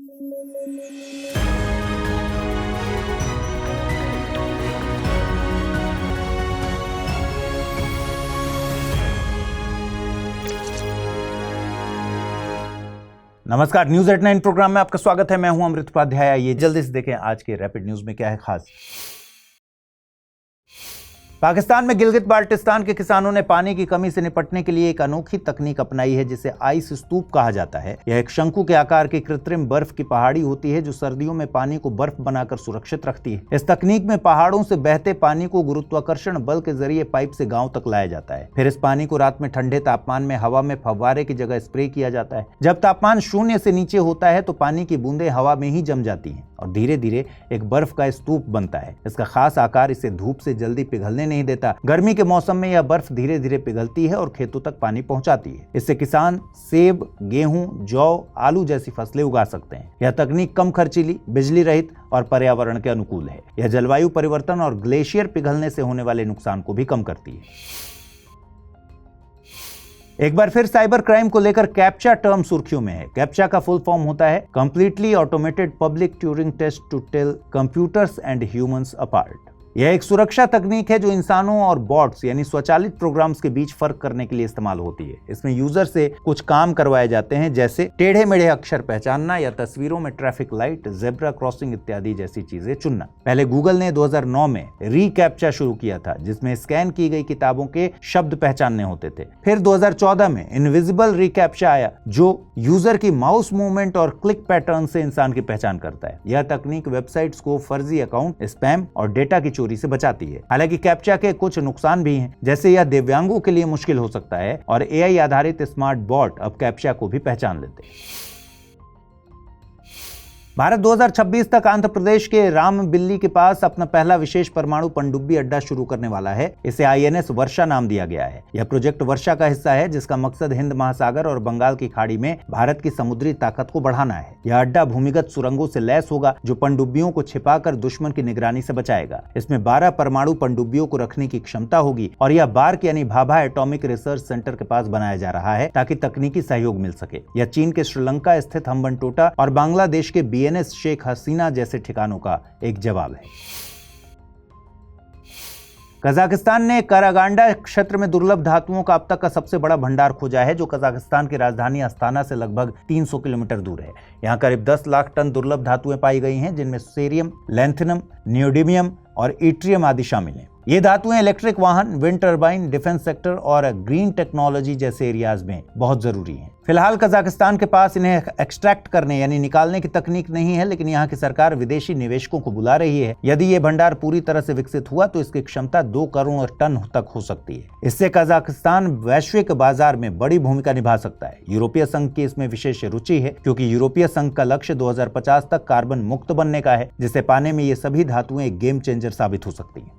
नमस्कार, news at 9 programme में आपका स्वागत है। मैं हूं अमृत उपाध्याय। ये जल्दी से देखें आज के रैपिड न्यूज में क्या है खास। पाकिस्तान में गिलगित बाल्टिस्तान के किसानों ने पानी की कमी से निपटने के लिए एक अनोखी तकनीक अपनाई है जिसे आइस स्तूप कहा जाता है। यह एक शंकु के आकार की कृत्रिम बर्फ की पहाड़ी होती है जो सर्दियों में पानी को बर्फ बनाकर सुरक्षित रखती है। इस तकनीक में पहाड़ों से बहते पानी को गुरुत्वाकर्षण बल के जरिए पाइप से गांव तक लाया जाता है। फिर इस पानी को रात में ठंडे तापमान में हवा में फव्वारे की जगह स्प्रे किया जाता है। जब तापमान 0 से नीचे होता है तो पानी की बूंदें हवा में ही जम जाती हैं और धीरे धीरे एक बर्फ का स्तूप बनता है। इसका खास आकार इसे धूप से जल्दी पिघलने नहीं देता। गर्मी के मौसम में यह बर्फ धीरे धीरे पिघलती है और खेतों तक पानी पहुंचाती है। इससे किसान सेब, गेहूं, जौ, आलू जैसी फसलें उगा सकते हैं। यह तकनीक कम खर्चीली, बिजली रहित और पर्यावरण के अनुकूल है। यह जलवायु परिवर्तन और ग्लेशियर पिघलने से होने वाले नुकसान को भी कम करती है। एक बार फिर साइबर क्राइम को लेकर कैप्चा टर्म सुर्खियों में है। कैप्चा का फुल फॉर्म होता है completely automated public Turing test to tell computers and humans apart. यह एक सुरक्षा तकनीक है जो इंसानों और बॉट्स यानी स्वचालित प्रोग्राम्स के बीच फर्क करने के लिए इस्तेमाल होती है। इसमें यूजर से कुछ काम करवाए जाते हैं जैसे टेढ़े मेढ़े अक्षर पहचानना या तस्वीरों में ट्रैफिक लाइट, जेब्रा क्रॉसिंग इत्यादि जैसी चीजें चुनना। पहले गूगल ने 2009 में रीकैप्चा शुरू किया था जिसमें स्कैन की गई किताबों के शब्द पहचानने होते थे। फिर 2014 में इनविजिबल रीकैप्चा आया जो यूजर की माउस मूवमेंट और क्लिक पैटर्न से इंसान की पहचान करता है। यह तकनीक वेबसाइट्स को फर्जी अकाउंट, स्पैम और डेटा की चोरी से बचाती है। हालांकि कैप्चा के कुछ नुकसान भी हैं, जैसे यह दिव्यांगों के लिए मुश्किल हो सकता है और एआई आधारित स्मार्ट बॉट अब कैप्चा को भी पहचान लेते हैं। भारत 2026 तक आंध्र प्रदेश के रामबिल्ली के पास अपना पहला विशेष परमाणु पनडुब्बी अड्डा शुरू करने वाला है। इसे आईएनएस वर्षा नाम दिया गया है। यह प्रोजेक्ट वर्षा का हिस्सा है जिसका मकसद हिंद महासागर और बंगाल की खाड़ी में भारत की समुद्री ताकत को बढ़ाना है। यह अड्डा भूमिगत सुरंगों से लैस होगा जो पनडुब्बियों को छिपाकर दुश्मन की निगरानी से बचाएगा। इसमें 12 परमाणु पनडुब्बियों को रखने की क्षमता होगी और यह बार्क यानी भाभा एटॉमिक रिसर्च सेंटर के पास बनाया जा रहा है ताकि तकनीकी सहयोग मिल सके। यह चीन के श्रीलंका स्थित हम्बनटोटा और बांग्लादेश के बीएनएस शेख हसीना जैसे ठिकानों का एक जवाब है। कजाकिस्तान ने करागांडा क्षेत्र में दुर्लभ धातुओं का अब तक का सबसे बड़ा भंडार खोजा है जो कजाकिस्तान की राजधानी अस्ताना से लगभग 300 किलोमीटर दूर है। यहाँ करीब 10 लाख टन दुर्लभ धातुएं पाई गई हैं जिनमें सेरियम, लैंथेनम, नियोडिमियम और इट्रियम आदि शामिल हैं। ये धातुएं इलेक्ट्रिक वाहन, विंड टर्बाइन, डिफेंस सेक्टर और ग्रीन टेक्नोलॉजी जैसे एरियाज में बहुत जरूरी हैं। फिलहाल कजाकिस्तान के पास इन्हें एक्सट्रैक्ट करने यानी निकालने की तकनीक नहीं है, लेकिन यहाँ की सरकार विदेशी निवेशकों को बुला रही है। यदि ये भंडार पूरी तरह से विकसित हुआ तो इसकी क्षमता 2 करोड़ टन तक हो सकती है। इससे कजाकिस्तान वैश्विक बाजार में बड़ी भूमिका निभा सकता है। यूरोपीय संघ की इसमें विशेष रुचि है क्योंकि यूरोपीय संघ का लक्ष्य 2050 तक कार्बन मुक्त बनने का है, जिसे पाने में ये सभी धातुएं एक गेम चेंजर साबित हो सकती हैं।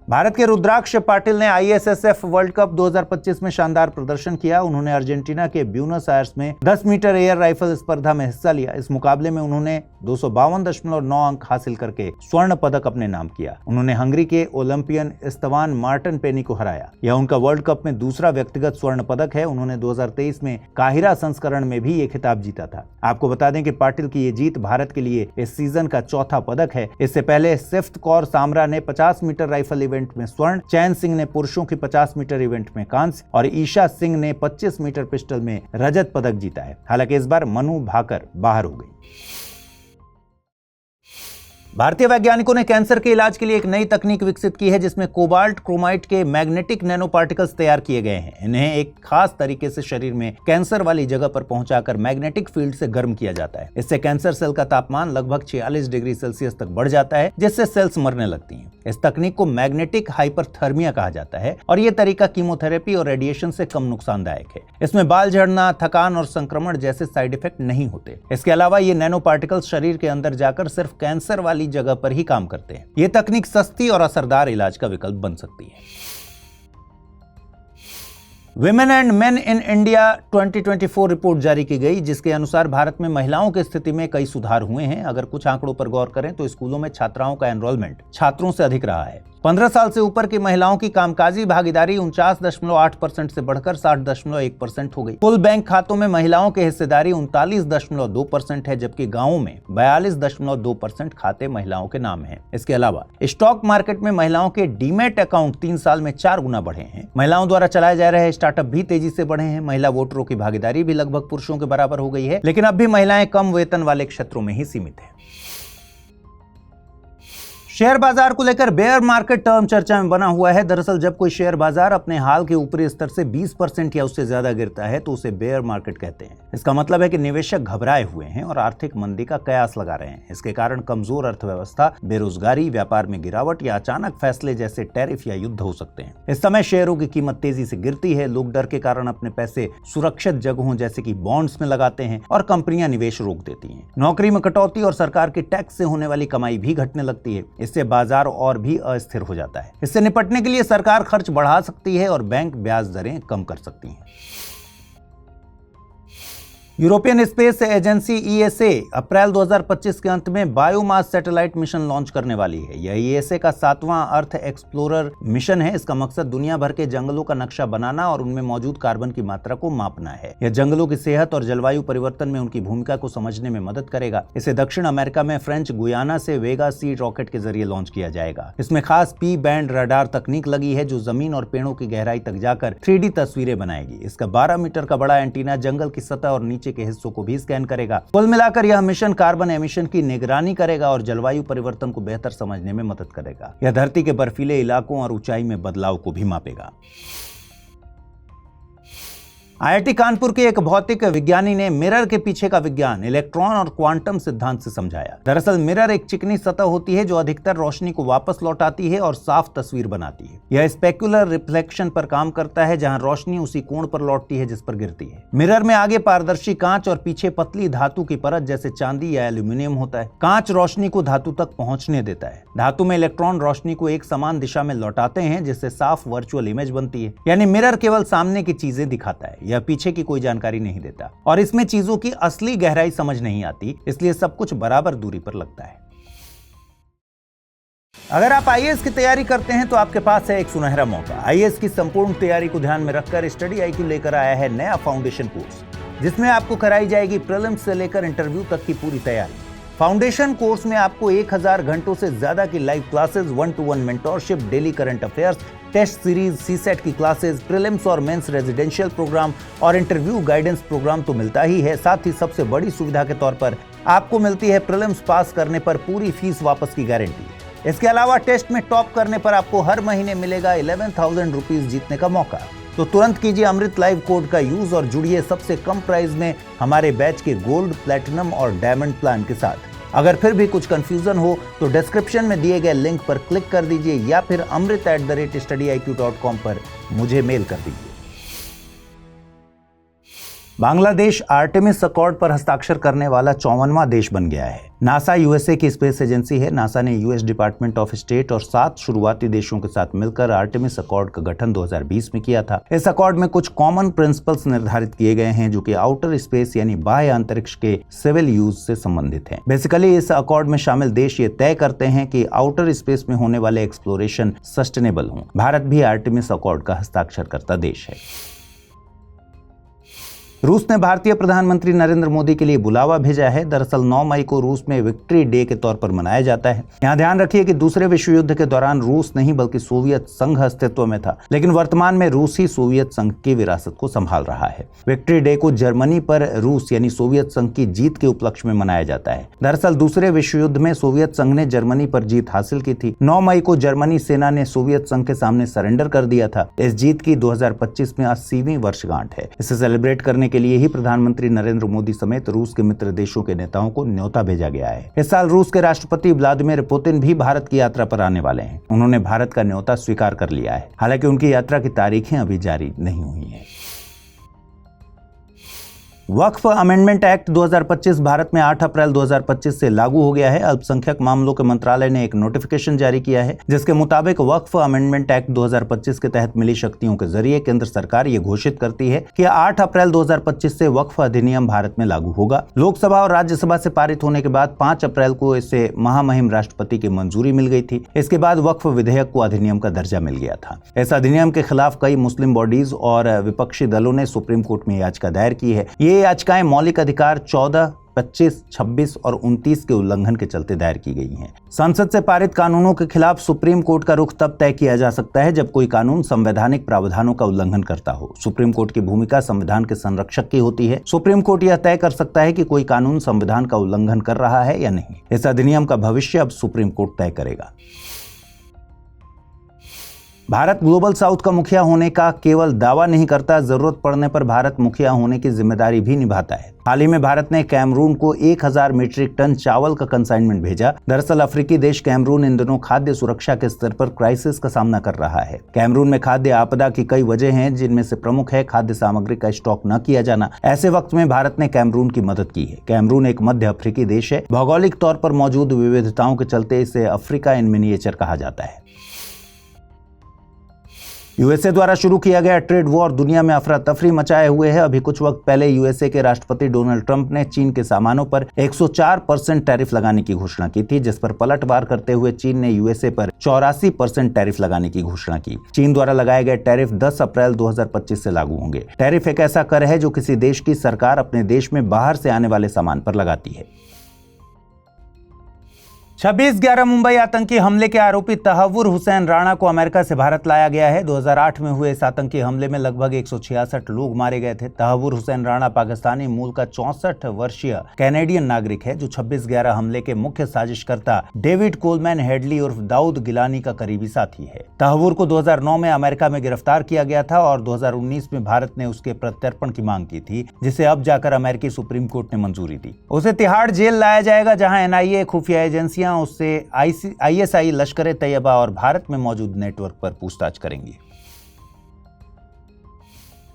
भारत के रुद्राक्ष पाटिल ने आईएसएसएफ वर्ल्ड कप 2025 में शानदार प्रदर्शन किया। उन्होंने अर्जेंटीना के ब्यूनस आयर्स में 10 मीटर एयर राइफल स्पर्धा में हिस्सा लिया। इस मुकाबले में उन्होंने 252.9 अंक हासिल करके स्वर्ण पदक अपने नाम किया। उन्होंने हंगरी के ओलंपियन इस्तवान मार्टन पेनी को हराया। यह उनका वर्ल्ड कप में दूसरा व्यक्तिगत स्वर्ण पदक है। उन्होंने 2023 में काहिरा संस्करण में भी ये खिताब जीता था। आपको बता दें कि पाटिल की ये जीत भारत के लिए इस सीजन का चौथा पदक है। इससे पहले सिफ्त कौर सामरा ने 50 मीटर राइफल इवेंट में स्वर्ण, चैन सिंह ने पुरुषों की 50 मीटर इवेंट में कांस्य और ईशा सिंह ने 25 मीटर पिस्टल में रजत पदक जीता है। हालांकि इस बार मनु भाकर बाहर हो गई। भारतीय वैज्ञानिकों ने कैंसर के इलाज के लिए एक नई तकनीक विकसित की है जिसमें कोबाल्ट क्रोमाइट के मैग्नेटिक नैनो पार्टिकल्स तैयार किए गए हैं। इन्हें एक खास तरीके से शरीर में कैंसर वाली जगह पर पहुंचाकर मैग्नेटिक फील्ड से गर्म किया जाता है। इससे कैंसर सेल का तापमान लगभग 46 डिग्री सेल्सियस तक बढ़ जाता है जिससे सेल्स मरने लगती हैं। इस तकनीक को मैग्नेटिक हाइपरथर्मिया कहा जाता है और यह तरीका कीमोथेरेपी और रेडिएशन से कम नुकसानदायक है। इसमें बाल झड़ना, थकान और संक्रमण जैसे साइड इफेक्ट नहीं होते। इसके अलावा ये नैनो पार्टिकल्स शरीर के अंदर जाकर सिर्फ कैंसर वाली जगह पर ही काम करते हैं। यह तकनीक सस्ती और असरदार इलाज का विकल्प बन सकती है। Women and main in India 2024 report जारी की गई जिसके अनुसार भारत में महिलाओं की स्थिति में कई सुधार हुए हैं। अगर कुछ आंकड़ों पर गौर करें तो स्कूलों में छात्राओं का एनरोलमेंट छात्रों से अधिक रहा है। 15 साल से ऊपर की महिलाओं की कामकाजी भागीदारी 49.8% से बढ़कर 60.1% हो गई। कुल बैंक खातों में महिलाओं की हिस्सेदारी 39.2% है, जबकि गांवों में 42.2% खाते महिलाओं के नाम हैं। इसके अलावा स्टॉक मार्केट में महिलाओं के डीमैट अकाउंट 3 साल में 4 गुना बढ़े हैं। महिलाओं द्वारा चलाए जा रहे स्टार्टअप भी तेजी से बढ़े हैं। महिला वोटरों की भागीदारी भी लगभग पुरुषों के बराबर हो गई है, लेकिन अब भी महिलाएं कम वेतन वाले क्षेत्रों में ही सीमित हैं। शेयर बाजार को लेकर बेयर मार्केट टर्म चर्चा में बना हुआ है। दरअसल जब कोई शेयर बाजार अपने हाल के ऊपरी स्तर से 20% या उससे ज्यादा गिरता है तो उसे बेयर मार्केट कहते हैं। इसका मतलब है कि निवेशक घबराए हुए हैं और आर्थिक मंदी का कयास लगा रहे हैं। इसके कारण कमजोर अर्थव्यवस्था, बेरोजगारी, व्यापार में गिरावट या अचानक फैसले जैसे टैरिफ या युद्ध हो सकते हैं। इस समय शेयरों की कीमत तेजी से गिरती है। लोग डर के कारण अपने पैसे सुरक्षित जगहों जैसे कि बॉन्ड्स में लगाते हैं और कंपनियां निवेश रोक देती हैं। नौकरी में कटौती और सरकार के टैक्स से होने वाली कमाई भी घटने लगती है। इससे बाजार और भी अस्थिर हो जाता है। इससे निपटने के लिए सरकार खर्च बढ़ा सकती है और बैंक ब्याज दरें कम कर सकती हैं। यूरोपियन स्पेस एजेंसी ईएसए अप्रैल 2025 के अंत में बायोमास सैटेलाइट मिशन लॉन्च करने वाली है। यह ईएसए का 7वां अर्थ एक्सप्लोरर मिशन है। इसका मकसद दुनिया भर के जंगलों का नक्शा बनाना और उनमें मौजूद कार्बन की मात्रा को मापना है। यह जंगलों की सेहत और जलवायु परिवर्तन में उनकी भूमिका को समझने में मदद करेगा। इसे दक्षिण अमेरिका में फ्रेंच गुयाना से वेगा सी रॉकेट के जरिए लॉन्च किया जाएगा। इसमें खास पी बैंड रडार तकनीक लगी है जो जमीन और पेड़ों की गहराई तक जाकर 3D तस्वीरें बनाएगी। इसका 12 मीटर का बड़ा एंटीना जंगल की सतह और नीचे के हिस्सों को भी स्कैन करेगा। कुल मिलाकर यह मिशन कार्बन एमिशन की निगरानी करेगा और जलवायु परिवर्तन को बेहतर समझने में मदद करेगा। यह धरती के बर्फीले इलाकों और ऊंचाई में बदलाव को भी मापेगा। आईआईटी कानपुर के एक भौतिक विज्ञानी ने मिरर के पीछे का विज्ञान इलेक्ट्रॉन और क्वांटम सिद्धांत से समझाया। दरअसल मिरर एक चिकनी सतह होती है जो अधिकतर रोशनी को वापस लौटाती है और साफ तस्वीर बनाती है। यह स्पेक्युलर रिफ्लेक्शन पर काम करता है जहां रोशनी उसी कोण पर लौटती है जिस पर गिरती है। मिरर में आगे पारदर्शी कांच और पीछे पतली धातु की परत जैसे चांदी या एल्यूमिनियम होता है। कांच रोशनी को धातु तक पहुंचने देता है। धातु में इलेक्ट्रॉन रोशनी को एक समान दिशा में लौटाते हैं जिससे साफ वर्चुअल इमेज बनती है। यानी मिरर केवल सामने की चीजें दिखाता है, यह पीछे की कोई जानकारी नहीं देता और इसमें चीजों की असली गहराई समझ नहीं आती, इसलिए सब कुछ बराबर दूरी पर लगता है। अगर आप आईएएस की तैयारी करते हैं तो आपके पास है एक सुनहरा मौका। आईएएस की संपूर्ण तैयारी को ध्यान में रखकर स्टडी IQ लेकर आया है नया फाउंडेशन कोर्स, जिसमें आपको कराई जाएगी प्रीलिम्स से लेकर इंटरव्यू तक की पूरी तैयारी। फाउंडेशन कोर्स में आपको 1000 घंटों से ज्यादा की live classes, 1-to-1 mentorship, daily current affairs, test series, CSAT की क्लासेस, प्रीलिम्स और मेंस रेजिडेंशियल प्रोग्राम और इंटरव्यू गाइडेंस प्रोग्राम तो मिलता ही है। साथ ही सबसे बड़ी सुविधा के तौर पर आपको मिलती है प्रीलिम्स पास करने पर पूरी फीस वापस की गारंटी। इसके अलावा टेस्ट में टॉप करने पर आपको हर महीने मिलेगा 11,000 रुपीज जीतने का मौका। तो तुरंत कीजिए अमृत लाइव कोड का यूज और जुड़िए सबसे कम प्राइस में हमारे बैच के गोल्ड, प्लैटिनम और डायमंड प्लान के साथ। अगर फिर भी कुछ कंफ्यूजन हो तो डिस्क्रिप्शन में दिए गए लिंक पर क्लिक कर दीजिए या फिर amrit@studyIQ.com पर मुझे मेल कर दीजिए। बांग्लादेश आर्टेमिस अकॉर्ड पर हस्ताक्षर करने वाला 54वां देश बन गया है। नासा यूएसए की स्पेस एजेंसी है। नासा ने यूएस डिपार्टमेंट ऑफ स्टेट और 7 शुरुआती देशों के साथ मिलकर आर्टेमिस अकॉर्ड का गठन 2020 में किया था। इस अकॉर्ड में कुछ कॉमन प्रिंसिपल्स निर्धारित किए गए हैं जो कि आउटर स्पेस यानी बाह्य अंतरिक्ष के सिविल यूज से संबंधित हैं। बेसिकली इस अकॉर्ड में शामिल देश ये तय करते हैं कि आउटर स्पेस में होने वाले एक्सप्लोरेशन सस्टेनेबल हों। भारत भी आर्टेमिस अकॉर्ड का हस्ताक्षरकर्ता देश है। रूस ने भारतीय प्रधानमंत्री नरेंद्र मोदी के लिए बुलावा भेजा है। दरअसल 9 मई को रूस में विक्ट्री डे के तौर पर मनाया जाता है। यहाँ ध्यान रखिए कि दूसरे विश्व युद्ध के दौरान रूस नहीं बल्कि सोवियत संघ अस्तित्व में था, लेकिन वर्तमान में रूस ही सोवियत संघ की विरासत को संभाल रहा है। विक्ट्री डे को जर्मनी पर रूस यानी सोवियत संघ की जीत के उपलक्ष्य में मनाया जाता है। दरअसल दूसरे विश्व युद्ध में सोवियत संघ ने जर्मनी पर जीत हासिल की थी। 9 मई को जर्मनी सेना ने सोवियत संघ के सामने सरेंडर कर दिया था। इस जीत की 2025 में 80वीं वर्षगांठ है। इसे सेलिब्रेट करने के लिए ही प्रधानमंत्री नरेंद्र मोदी समेत रूस के मित्र देशों के नेताओं को न्योता भेजा गया है। इस साल रूस के राष्ट्रपति व्लादिमीर पुतिन भी भारत की यात्रा पर आने वाले हैं। उन्होंने भारत का न्योता स्वीकार कर लिया है। हालांकि उनकी यात्रा की तारीखें अभी जारी नहीं हुई हैं। वक्फ अमेंडमेंट एक्ट 2025 भारत में 8 अप्रैल 2025 से लागू हो गया है। अल्पसंख्यक मामलों के मंत्रालय ने एक नोटिफिकेशन जारी किया है, जिसके मुताबिक वक्फ अमेंडमेंट एक्ट 2025 के तहत मिली शक्तियों के जरिए केंद्र सरकार ये घोषित करती है कि 8 अप्रैल 2025 से वक्फ अधिनियम भारत में लागू होगा। लोकसभा और राज्यसभा से पारित होने के बाद 5 अप्रैल को इसे महामहिम राष्ट्रपति की मंजूरी मिल गई थी। इसके बाद वक्फ विधेयक को अधिनियम का दर्जा मिल गया था। इस अधिनियम के खिलाफ कई मुस्लिम बॉडीज और विपक्षी दलों ने सुप्रीम कोर्ट में याचिका दायर की है। ये याचिकाएं मौलिक अधिकार 14, 25, 26 और 29 के उल्लंघन के चलते दायर की गई हैं। संसद से पारित कानूनों के खिलाफ सुप्रीम कोर्ट का रुख तब तय किया जा सकता है जब कोई कानून संवैधानिक प्रावधानों का उल्लंघन करता हो। सुप्रीम कोर्ट की भूमिका संविधान के संरक्षक की होती है। सुप्रीम कोर्ट यह तय कर सकता है कि कोई कानून संविधान का उल्लंघन कर रहा है या नहीं। इस अधिनियम का भविष्य अब सुप्रीम कोर्ट तय करेगा। भारत ग्लोबल साउथ का मुखिया होने का केवल दावा नहीं करता, जरूरत पड़ने पर भारत मुखिया होने की जिम्मेदारी भी निभाता है। हाल ही में भारत ने कैमरून को 1000 मीट्रिक टन चावल का कंसाइनमेंट भेजा। दरअसल अफ्रीकी देश कैमरून इन दिनों खाद्य सुरक्षा के स्तर पर क्राइसिस का सामना कर रहा है। कैमरून में खाद्य आपदा की कई वजह हैं, जिनमें से प्रमुख है खाद्य सामग्री का स्टॉक न किया जाना। ऐसे वक्त में भारत ने कैमरून की मदद की है। कैमरून एक मध्य अफ्रीकी देश है। भौगोलिक तौर पर मौजूद विविधताओं के चलते इसे अफ्रीका इन मिनिएचर कहा जाता है। यूएसए द्वारा शुरू किया गया ट्रेड वॉर दुनिया में अफरा तफरी मचाए हुए है। अभी कुछ वक्त पहले यूएसए के राष्ट्रपति डोनाल्ड ट्रंप ने चीन के सामानों पर 104% टैरिफ लगाने की घोषणा की थी, जिस पर पलटवार करते हुए चीन ने यूएसए पर 84% टैरिफ लगाने की घोषणा की। चीन द्वारा लगाए गए टैरिफ 10 अप्रैल 2025 से लागू होंगे। टैरिफ एक ऐसा कर है जो किसी देश की सरकार अपने देश में बाहर से आने वाले सामान पर लगाती है। 26/11 मुंबई आतंकी हमले के आरोपी तहव्वुर हुसैन राणा को अमेरिका से भारत लाया गया है। 2008 में हुए इस आतंकी हमले में लगभग 166 लोग मारे गए थे। तहव्वुर हुसैन राणा पाकिस्तानी मूल का 64 वर्षीय कैनेडियन नागरिक है, जो 26/11 हमले के मुख्य साजिशकर्ता डेविड कोलमैन हेडली उर्फ दाऊद गिलानी का करीबी साथी है। तहव्वुर को 2009 में अमेरिका में गिरफ्तार किया गया था और 2019 में भारत ने उसके प्रत्यर्पण की मांग की थी, जिसे अब जाकर अमेरिकी सुप्रीम कोर्ट ने मंजूरी दी। उसे तिहाड़ जेल लाया जाएगा, जहां एनआईए, खुफिया एजेंसियां उससे आईएसआई, लश्कर तैयबा और भारत में मौजूद नेटवर्क पर पूछताछ करेंगी।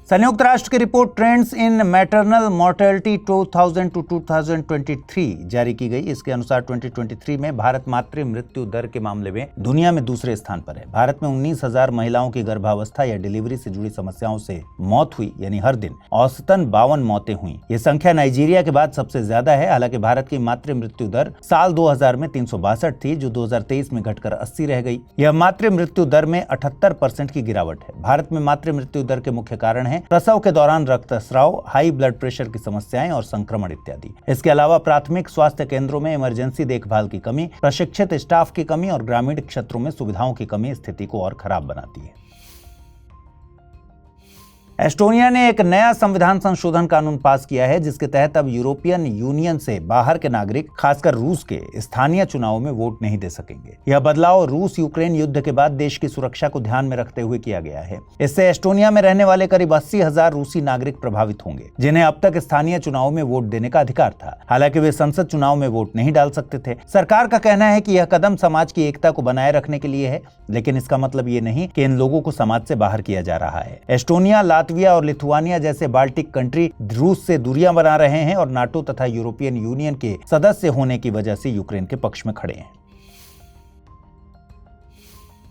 संयुक्त राष्ट्र की report trends in maternal mortality 2000 to 2023 जारी की गई। इसके अनुसार 2023 में भारत मातृ मृत्यु दर के मामले में दुनिया में दूसरे स्थान पर है। भारत में 19,000 महिलाओं की गर्भावस्था या डिलीवरी से जुड़ी समस्याओं से मौत हुई, यानी हर दिन औसतन 52 मौतें हुई। ये संख्या नाइजीरिया के बाद सबसे ज्यादा है। हालांकि भारत की मातृ मृत्यु दर साल 2000 में 362 थी, जो 2023 में घटकर 80 रह गई। यह मातृ मृत्यु दर में 78% की गिरावट है। भारत में मातृ मृत्यु दर के मुख्य कारण है प्रसव के दौरान रक्तस्राव, हाई ब्लड प्रेशर की समस्याएं और संक्रमण इत्यादि। इसके अलावा प्राथमिक स्वास्थ्य केंद्रों में इमरजेंसी देखभाल की कमी, प्रशिक्षित स्टाफ की कमी और ग्रामीण क्षेत्रों में सुविधाओं की कमी स्थिति को और खराब बनाती है। एस्टोनिया ने एक नया संविधान संशोधन कानून पास किया है, जिसके तहत अब यूरोपियन यूनियन से बाहर के नागरिक, खासकर रूस के, स्थानीय चुनावों में वोट नहीं दे सकेंगे। यह बदलाव रूस यूक्रेन युद्ध के बाद देश की सुरक्षा को ध्यान में रखते हुए किया गया है। इससे एस्टोनिया में रहने वाले करीब 80,000 रूसी नागरिक प्रभावित होंगे, जिन्हें अब तक स्थानीय चुनाव में वोट देने का अधिकार था। हालांकि वे संसद चुनाव में वोट नहीं डाल सकते थे। सरकार का कहना है कि यह कदम समाज की एकता को बनाए रखने के लिए है, लेकिन इसका मतलब ये नहीं कि इन लोगों को समाज से बाहर किया जा रहा है। एस्टोनिया, लातविया और लिथुआनिया जैसे बाल्टिक कंट्री रूस से दूरियां बना रहे हैं और नाटो तथा यूरोपियन यूनियन के सदस्य होने की वजह से यूक्रेन के पक्ष में खड़े हैं।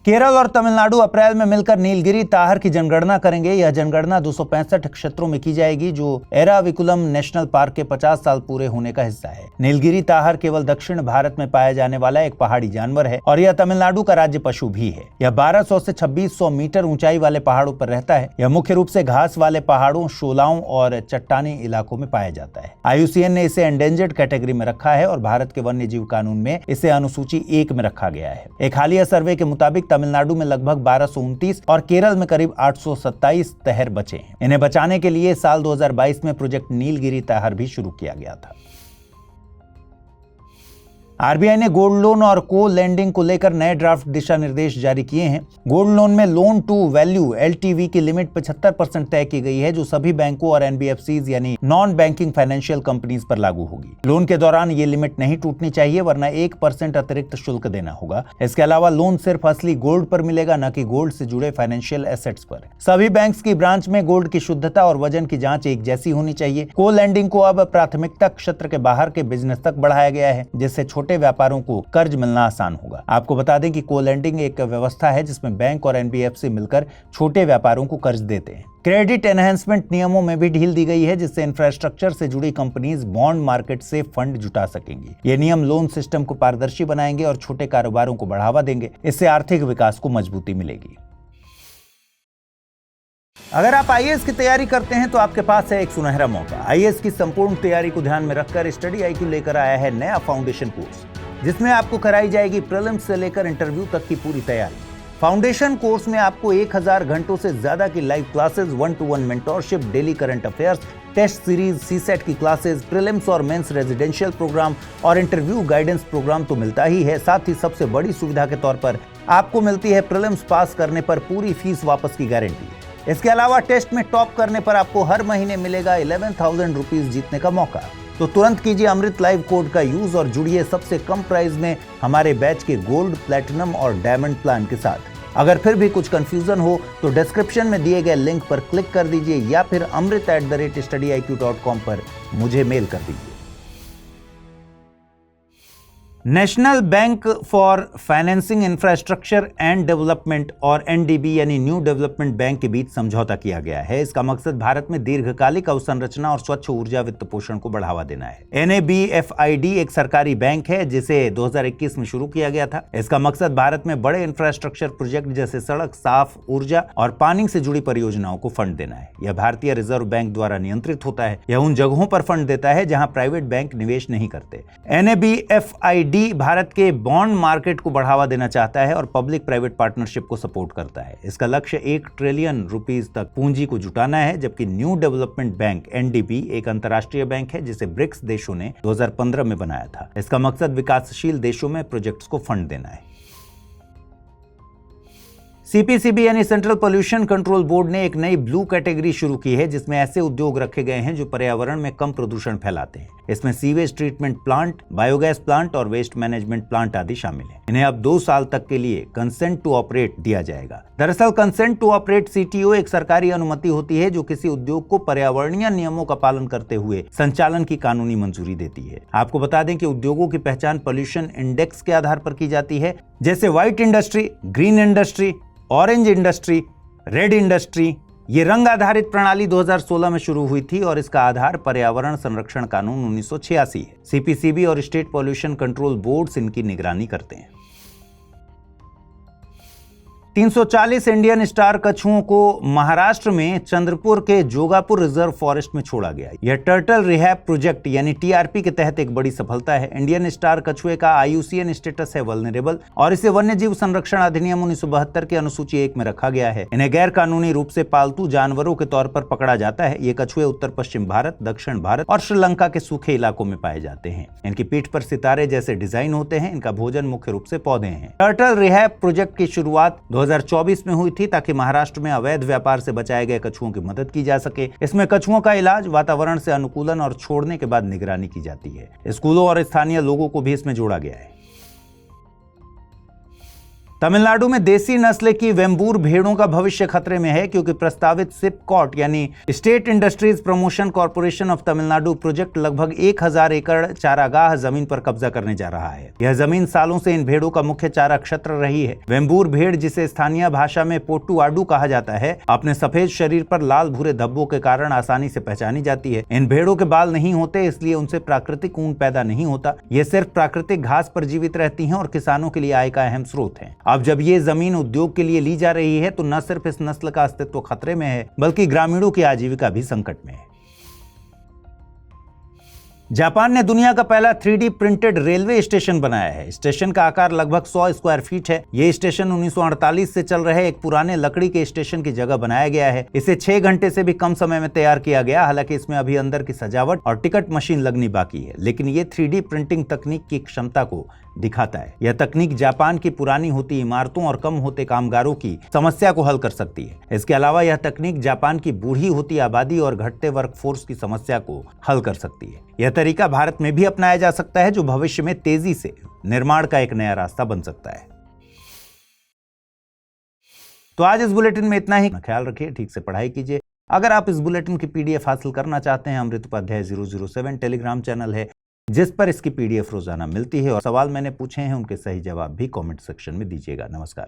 केरल और तमिलनाडु अप्रैल में मिलकर नीलगिरी ताहर की जनगणना करेंगे। यह जनगणना 265 क्षेत्रों में की जाएगी, जो एराविकुलम नेशनल पार्क के 50 साल पूरे होने का हिस्सा है। नीलगिरी ताहर केवल दक्षिण भारत में पाया जाने वाला एक पहाड़ी जानवर है और यह तमिलनाडु का राज्य पशु भी है। यह 1200 से 2600 मीटर ऊंचाई वाले पहाड़ों पर रहता है। यह मुख्य रूप से घास वाले पहाड़ों, शोलाओं और चट्टानी इलाकों में पाया जाता है। IUCN ने इसे एंडेंजर्ड कैटेगरी में रखा है और भारत के वन्य जीव कानून में इसे अनुसूची 1 में रखा गया है। एक हालिया सर्वे के मुताबिक तमिलनाडु में लगभग 1229 और केरल में करीब 827 तहर बचे हैं। इन्हें बचाने के लिए साल 2022 में प्रोजेक्ट नीलगिरी ताहर भी शुरू किया गया था। आरबीआई ने गोल्ड लोन और को लेंडिंग को लेकर नए ड्राफ्ट दिशा निर्देश जारी किए हैं। गोल्ड लोन में लोन टू वैल्यू एलटीवी की लिमिट 75% तय की गई है, जो सभी बैंकों और एनबीएफसीज यानी नॉन बैंकिंग फाइनेंशियल कंपनीज पर लागू होगी। लोन के दौरान ये लिमिट नहीं टूटनी चाहिए, वरना 1% अतिरिक्त शुल्क देना होगा। इसके अलावा लोन सिर्फ असली गोल्ड पर मिलेगा, न कि गोल्ड से जुड़े फाइनेंशियल एसेट्स पर। सभी बैंक्स की ब्रांच में गोल्ड की शुद्धता और वजन की जांच एक जैसी होनी चाहिए। को लेंडिंग को अब प्राथमिकता क्षेत्र के बाहर के बिजनेस तक बढ़ाया गया है, जिससे छोटे व्यापारों को कर्ज मिलना आसान होगा। आपको बता दें कि को लेंडिंग एक व्यवस्था है जिसमें बैंक और एनबीएफसी मिलकर छोटे व्यापारों को कर्ज देते हैं। क्रेडिट एनहेंसमेंट नियमों में भी ढील दी गई है, जिससे इंफ्रास्ट्रक्चर से जुड़ी कंपनीज बॉन्ड मार्केट से फंड जुटा सकेंगी। ये नियम लोन सिस्टम को पारदर्शी बनाएंगे और छोटे कारोबारों को बढ़ावा देंगे। इससे आर्थिक विकास को मजबूती मिलेगी। अगर आप आईएएस की तैयारी करते हैं तो आपके पास है एक सुनहरा मौका। आईएएस की संपूर्ण तैयारी को ध्यान में रखकर स्टडी IQ लेकर आया है नया फाउंडेशन कोर्स, जिसमें आपको कराई जाएगी प्रीलिम्स से लेकर इंटरव्यू तक की पूरी तैयारी। फाउंडेशन कोर्स में आपको 1000 घंटों से ज्यादा की live classes, 1-to-1 mentorship, daily current affairs, test series, CSAT की क्लासेस, प्रीलिम्स और मेंस रेजिडेंशियल प्रोग्राम और इंटरव्यू गाइडेंस प्रोग्राम तो मिलता ही है। साथ ही सबसे बड़ी सुविधा के तौर पर आपको मिलती है प्रीलिम्स पास करने पर पूरी फीस वापस की गारंटी। इसके अलावा टेस्ट में टॉप करने पर आपको हर महीने मिलेगा 11,000 रुपीज जीतने का मौका। तो तुरंत कीजिए अमृत लाइव कोड का यूज और जुड़िए सबसे कम प्राइस में हमारे बैच के गोल्ड, प्लैटिनम और डायमंड प्लान के साथ। अगर फिर भी कुछ कंफ्यूजन हो तो डिस्क्रिप्शन में दिए गए लिंक पर क्लिक कर दीजिए या फिर amrit@studyIQ.com पर मुझे मेल कर दीजिए। National bank for financing infrastructure and development और एनडीबी यानी न्यू डेवलपमेंट बैंक के बीच समझौता किया गया है। इसका मकसद भारत में दीर्घकालिक अवसंरचना और स्वच्छ ऊर्जा वित्त पोषण को बढ़ावा देना है। NABFID एक सरकारी बैंक है जिसे 2021 में शुरू किया गया था। इसका मकसद भारत में बड़े इंफ्रास्ट्रक्चर प्रोजेक्ट जैसे सड़क, साफ ऊर्जा और पानी से जुड़ी परियोजनाओं को फंड देना है। यह भारतीय रिजर्व बैंक द्वारा नियंत्रित होता है। यह उन जगहों पर फंड देता है जहां प्राइवेट बैंक निवेश नहीं करते। NABFID भारत के बॉन्ड मार्केट को बढ़ावा देना चाहता है और पब्लिक प्राइवेट पार्टनरशिप को सपोर्ट करता है। इसका लक्ष्य 1 ट्रिलियन रुपीस तक पूंजी को जुटाना है, जबकि न्यू डेवलपमेंट बैंक NDB एक अंतर्राष्ट्रीय बैंक है जिसे ब्रिक्स देशों ने 2015 में बनाया था। इसका मकसद विकासशील देशों में प्रोजेक्ट्स को फंड देना है। CPCB यानी सेंट्रल पोल्यूशन कंट्रोल बोर्ड ने एक नई ब्लू कैटेगरी शुरू की है, जिसमें ऐसे उद्योग रखे गए हैं जो पर्यावरण में कम प्रदूषण फैलाते हैं। इसमें sewage treatment plant, biogas plant और वेस्ट मैनेजमेंट प्लांट आदि शामिल हैं। इन्हें अब 2 साल तक के लिए कंसेंट टू ऑपरेट दिया जाएगा। दरअसल कंसेंट टू ऑपरेट CTO एक सरकारी अनुमति होती है जो किसी उद्योग को पर्यावरणीय नियमों का पालन करते हुए संचालन की कानूनी मंजूरी देती है। आपको बता दें कि उद्योगों की पहचान पोल्यूशन इंडेक्स के आधार पर की जाती है, जैसे white industry, green industry, orange industry, red industry. ये रंग आधारित प्रणाली 2016 में शुरू हुई थी और इसका आधार पर्यावरण संरक्षण कानून 1986 है। CPCB और स्टेट पोल्यूशन कंट्रोल बोर्ड्स इनकी निगरानी करते हैं। 340 इंडियन स्टार कछुओं को महाराष्ट्र में चंद्रपुर के जोगापुर रिजर्व फॉरेस्ट में छोड़ा गया। यह टर्टल रिहैब प्रोजेक्ट यानी TRP के तहत एक बड़ी सफलता है। इंडियन स्टार कछुए का IUCN स्टेटस है वल्नरेबल और इसे वन्यजीव संरक्षण अधिनियम 1972 के अनुसूची 1 में रखा गया है। इन्हें गैर कानूनी रूप से पालतू जानवरों के तौर पर पकड़ा जाता है। ये कछुए उत्तर पश्चिम भारत, दक्षिण भारत और श्रीलंका के सूखे इलाकों में पाए जाते हैं। इनकी पीठ पर सितारे जैसे डिजाइन होते हैं। इनका भोजन मुख्य रूप से पौधे हैं। टर्टल रिहैब प्रोजेक्ट की शुरुआत 2024 में हुई थी ताकि महाराष्ट्र में अवैध व्यापार से बचाए गए कछुओं की मदद की जा सके। इसमें कछुओं का इलाज, वातावरण से अनुकूलन और छोड़ने के बाद निगरानी की जाती है। स्कूलों और स्थानीय लोगों को भी इसमें जोड़ा गया है। तमिलनाडु में देसी नस्ल की वेम्बूर भेड़ों का भविष्य खतरे में है, क्योंकि प्रस्तावित सिपकॉट यानी state industries promotion corporation of Tamil Nadu project लगभग 1000 एकड़ चारागाह जमीन पर कब्जा करने जा रहा है। यह जमीन सालों से इन भेड़ों का मुख्य चारा क्षेत्र रही है। वेम्बूर भेड़, जिसे स्थानीय भाषा में पोट्टू आडू कहा जाता है, अपने सफेद शरीर पर लाल भूरे धब्बों के कारण आसानी से पहचानी जाती है। इन भेड़ों के बाल नहीं होते, इसलिए उनसे प्राकृतिक ऊन पैदा नहीं होता। ये सिर्फ प्राकृतिक घास पर जीवित रहती हैं और किसानों के लिए आय का अहम स्रोत है। अब जब ये जमीन उद्योग के लिए ली जा रही है तो न सिर्फ इस नस्ल का अस्तित्व खतरे में है, बल्कि ग्रामीणों की आजीविका भी संकट में है। जापान ने दुनिया का पहला 3D प्रिंटेड रेलवे स्टेशन बनाया है। स्टेशन का आकार लगभग 100 स्क्वायर फीट है। ये स्टेशन 1948 से चल रहे एक पुराने लकड़ी के स्टेशन की जगह बनाया गया है। इसे 6 घंटे से भी कम समय में तैयार किया गया। हालांकि इसमें अभी अंदर की सजावट और टिकट मशीन लगनी बाकी है, लेकिन ये 3D प्रिंटिंग तकनीक की क्षमता को दिखाता है। यह तकनीक जापान की पुरानी होती इमारतों और कम होते कामगारों की समस्या को हल कर सकती है। इसके अलावा यह तकनीक जापान की बूढ़ी होती आबादी और घटते वर्कफोर्स की समस्या को हल कर सकती है। यह तरीका भारत में भी अपनाया जा सकता है, जो भविष्य में तेजी से निर्माण का एक नया रास्ता बन सकता है। तो आज इस बुलेटिन में इतना ही। ख्याल रखिए, ठीक से पढ़ाई कीजिए। अगर आप इस बुलेटिन की PDF हासिल करना चाहते हैं, अमृत उपाध्याय 007 टेलीग्राम चैनल है जिस पर इसकी PDF रोजाना मिलती है, और सवाल मैंने पूछे हैं उनके सही जवाब भी कमेंट सेक्शन में दीजिएगा। नमस्कार।